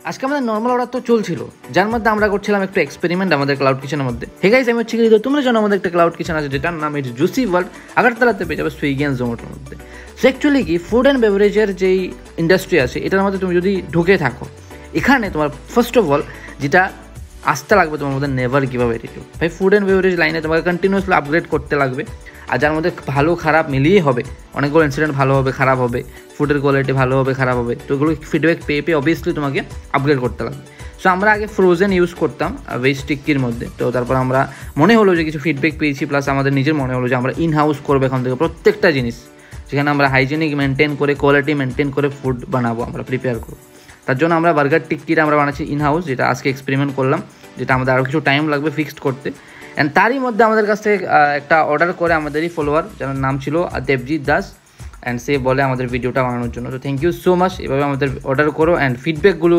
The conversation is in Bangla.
আজকে আমাদের নর্মাল অর্ডার তো চলছিল, যার মধ্যে আমরা করছিলাম একটু এক্সপেরিমেন্ট আমাদের ক্লাউড কিচেনের মধ্যে। হে গাইস, আমি হচ্ছে কিন্তু তোমরা জানো আমাদের একটা ক্লাউড কিচেন আছে যেটার নাম হচ্ছে জুসি ওয়ার্ল্ড, আগরতলাতে পেয়ে যাবে সুইগি অ্যান্ড জোম্যাটোর মধ্যে। সো অ্যাকচুয়ালি কি ফুড অ্যান্ড বেভারেজের যেই ইন্ডাস্ট্রি আছে এটার মধ্যে তুমি যদি ঢুকে থাকো, এখানে তোমার ফার্স্ট অফ অল যেটা আসতে লাগবে তোমার মধ্যে নেভার গিভ আপ অ্যাটিটিউড। ভাই ফুড অ্যান্ড বেভারেজ লাইনে তোমাকে কন্টিনিউসলি আপগ্রেড করতে লাগবে, আর যার মধ্যে ভালো খারাপ মিলিয়ে হবে, অনেকগুলো ইনসিডেন্ট ভালো হবে খারাপ হবে, ফুডের কোয়ালিটি ভালো হবে খারাপ হবে, তো ওগুলো ফিডব্যাক পেয়ে পেয়ে অবভিয়াসলি তোমাকে আপগ্রেড করতে লাগবে। সো আমরা আগে ফ্রোজেন ইউজ করতাম ভেজ টিক্কির মধ্যে, তো তারপর আমরা মনে হলো যে কিছু ফিডব্যাক পেয়েছি, প্লাস আমাদের নিজের মনে হলো যে আমরা ইন হাউস করবো এখান থেকে প্রত্যেকটা জিনিস, যেখানে আমরা হাইজেনিক মেনটেন করে কোয়ালিটি মেনটেন করে ফুড বানাবো, আমরা প্রিপেয়ার করবো। তার জন্য আমরা বার্গার টিক্কিটা আমরা বানাচ্ছি ইন হাউস, যেটা আজকে এক্সপেরিমেন্ট করলাম, যেটা আমাদের আরও কিছু টাইম লাগবে ফিক্সড করতে। অ্যান্ড তারই মধ্যে আমাদের কাছ থেকে একটা অর্ডার করে আমাদেরই ফলোয়ার, যার নাম ছিল দেবজিৎ দাস, অ্যান্ড সে বলে আমাদের ভিডিওটা বানানোর জন্য। তো থ্যাংক ইউ সো মাচ, এভাবে আমাদের অর্ডার করো অ্যান্ড ফিডব্যাকগুলো